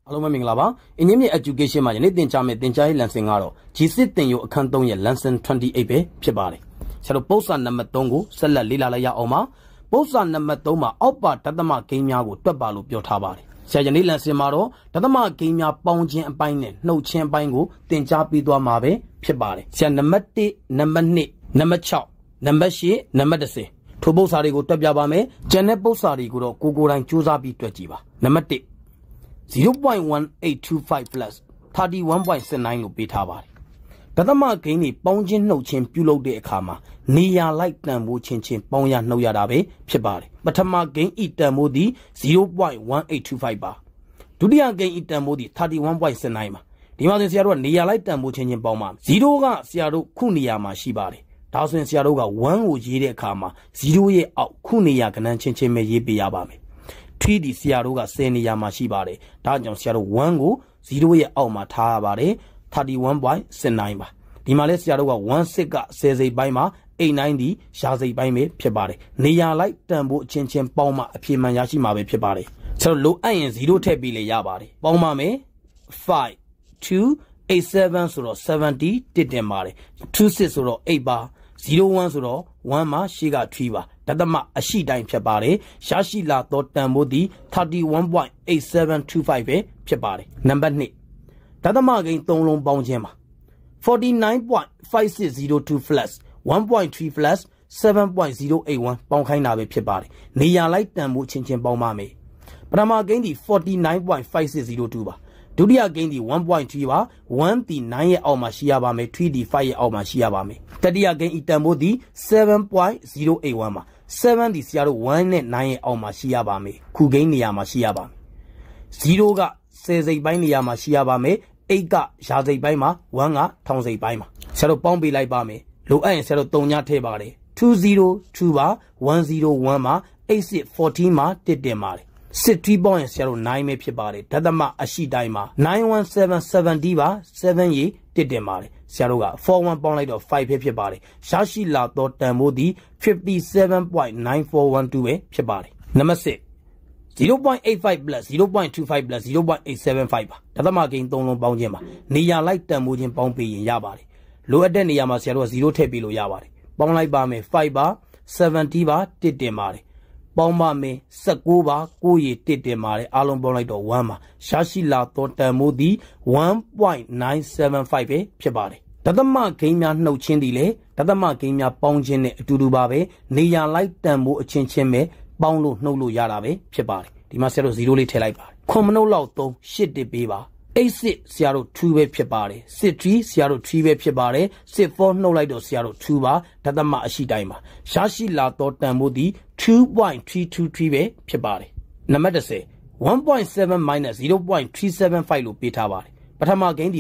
Hello, Mamma. In your education, my Nathan Chamet, Lansingaro, G-Sit your account on your Lesson-28 Pibari. So, both on Namatongo, Sella Lila Oma, both on Namatoma, Opa, Tadama, Kenya, Tabalu, Yotabari. Sajani Lansimaro, Tadama, Kenya, Pounjin and Pine, no Champango, Tinjapi Duamabe, Pibari. San Namati, Namani, Namachow, Namashi, Namadase. Tobosari go Tabjabame, Janebosari go, Kugu and Chuzabi Twajiba. Namati. 0.1825 plus 31.79 လို့ပေးထားပါတယ်။တသမဂိမ်းတွေပေါင်းချင်းနှုတ်ချင်းပြုလုပ်တဲ့အခါမှာနေရာလိုက်တန်ဖိုးချင်းချင်းပေါင်းရနှုတ်ရတာပဲဖြစ်ပါတယ်။ပထမဂိမ်းဤတန်ဖိုးသည် 0.1825 ပါ။ဒုတိယဂိမ်းဤတန်ဖိုးသည် 31.79 ပါ။ဒီမှာဆိုဆရာတို့ကနေရာလိုက်တန်ဖိုးချင်းချင်းပေါင်းပါမယ်။0ကဆရာတို့ခုနေရာမှာရှိပါတယ်။ဒါဆိုရင်ဆရာတို့က1ကိုရေးတဲ့အခါမှာ0ရဲ့အောက်ခုနေရာကဏ္ဍချင်းချင်းပဲရေးပေးရပါမယ်။ 3D ဆရာတို့က10နေရာမှာရှိပါတယ်။ဒါကြောင့်ဆရာတို့1ကို0ရဲ့အောက်မှာထားရပါတယ်။ 31.69 ပါ။ဒီမှာလဲဆရာတို့က16က10စိတ်ပိုင်းမှာ89ဒီရာစိတ်ပိုင်းပဲဖြစ်ပါတယ်။နေရာလိုက်တန်ဖို့အချင်းချင်းပေါင်းမှအဖြေမှန်ရရှိမှာပဲဖြစ်ပါတယ်။ဆိုတော့လိုအပ်ရင်0ထည့်ပြီးလေရပါတယ်။ပေါင်းပါမယ်5 2 87ဆိုတော့70တစ်တင်ပါတယ်။26ဆိုတော့8ပါ01ဆိုတော့1မှာရှေ့က3ပါတသမအရှိတိုင်းဖြစ်ပါတယ်ရရှိလာသောတန်ဖိုးသည် 31.8725 ပဲဖြစ်ပါတယ်နံပါတ်2တသမကိန်း3လုံးပေါင်းခြင်းပါ 49.5602 plus 1.3 plus 7.081 ပေါင်းခိုင်းတာပဲဖြစ်ပါတယ်နေရာလိုက်တန်ဖိုးချင်းချင်းပေါင်းပါမယ်ပထမကိန်းဒီ 49.5602 ပါဒုတိယဂိမ်းဒီ 1.3 ပါ1ဒီ9ရဲ့အောက်မှာရှိရပါမယ်3ဒီ5ရဲ့အောက်မှာရှိရပါမယ်တတိယဂိမ်းဤတန်ဖိုးဒီ 7.081 ပါ7ဒီဆရာတို့1နဲ့9ရဲ့အောက်မှာရှိရပါမယ်ခုဂိမ်းနေရာမှာရှိရပါမယ်0က10စိတ်ပိုင်းနေရာမှာရှိရပါမယ်8ကရာစိတ်ပိုင်းမှာ1ကထောင်စိတ်ပိုင်းမှာဆရာတို့ပေါင်းပေးလိုက်ပါမယ်လိုအပ်ရင်ဆရာတို့3ညထည့်ပါတယ်202ပါ101မှာ8614မှာတစ်တင်ပါတယ်စစ်3ပေါင်းရင်ဆရာတို့9ပဲဖြစ်ပါတယ်ဓသမအရှိတိုင်းမှာ91770ပါ7ရေတစ်တင်ပါတယ်ဆရာတို့က41ပေါင်းလိုက်တော့5ပဲဖြစ်ပါတယ်ရရှိလာတော့တန်ဖိုးသည် 57.9412 ပဲဖြစ်ပါတယ်နံပါတ်6 0.85 plus 0.25 plus 0.875 ပါဓသမကိန်း3လုံးပေါင်းခြင်းပါနေရာလိုက်တန်ဖိုးချင်းပေါင်းပေးရင်ရပါတယ်လိုအပ်တဲ့နေရာမှာဆရာတို့က0ထည့်ပေးလို့ရပါတယ်ပေါင်းလိုက်ပါမယ်5ပါ70ပါတစ်တင်ပါတယ်ပေါင်းပါမယ်19ပါ9ရေတစ်တင်ပါတယ်အားလုံးပေါင်းလိုက်တော့1ပါရရှိလာတော့တန်ဖိုးသည် 1.975 ပဲဖြစ်ပါတယ်ဓသမဂိမ်းများနှုတ်ချင်းသည်လေဓသမဂိမ်းများပေါင်းခြင်းနဲ့အတူတူပါပဲနေရာလိုက်တန်ဖိုးအချင်းချင်းပဲပေါင်းလို့နှုတ်လို့ရတာပဲဖြစ်ပါတယ်ဒီမှာဆရာတို့0လေးထည့်လိုက်ပါတယ်ခွန်မနှုတ်လောက်3 8တစ်ပေးပါ86ဆရာတို့2ပဲဖြစ်ပါတယ်63ဆရာတို့3ပဲဖြစ်ပါတယ်64နှုတ်လိုက်တော့ဆရာတို့2ပါဓသမအရှိတိုင်းပါရရှိလာတော့တန်ဖိုးသည် 2.323 ပဲဖြစ်ပါတယ်နံပါတ်10 1.7 minus 0.375 လို့ပေးထားပါတယ်ပထမဂိမ်းဒီ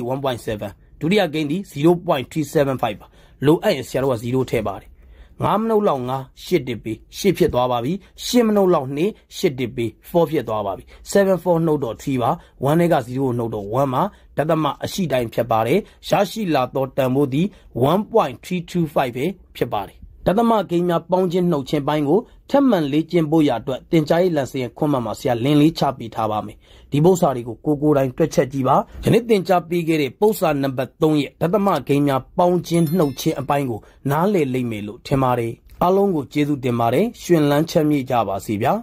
1.7 ဒုတိယဂိမ်းဒီ 0.375 ပါလိုအပ်ရင်ဆရာတို့က0ထည့်ပါတယ်9မနှုတ်လောက်9 8တစ်ပေး8ဖြစ်သွားပါပြီ10မနှုတ်လောက်2 8တစ်ပေး4ဖြစ်သွားပါပြီ7 4နှုတ်တော့3ပါ1နဲ့က0နှုတ်တော့1ပါဓသမအရှိတိုင်းဖြစ်ပါတယ်ရရှိလာတော့တန်ဖိုးသည် 1.325 ပဲဖြစ်ပါတယ်ဓသမဂိမ်းများပေါင်းခြင်းနှုတ်ချင်းပိုင်းကိုထပ်မံလေ့ကျင့်ဖို့ရအတွက်တင်ကြားရေးလမ်းစဉ်ခွင့်မှမှာဆရာလင်းလေးချပေးထားပါမယ်ဒီပု္ပ္ပစာတွေကိုကိုတိုင်းတွက်ချက်ကြည့်ပါယနေ့တင်ကြားပေးခဲ့တဲ့ပု္ပ္ပစာနံပါတ်3ရဲ့ဓသမဂိမ်းများပေါင်းခြင်းနှုတ်ချင်းအပိုင်းကိုနားလည်လိမ့်မယ်လို့ထင်ပါတယ်အားလုံးကိုကျေးဇူးတင်ပါတယ်ရှင်လန်းချမ်းမြေ့ကြပါစေဗျာ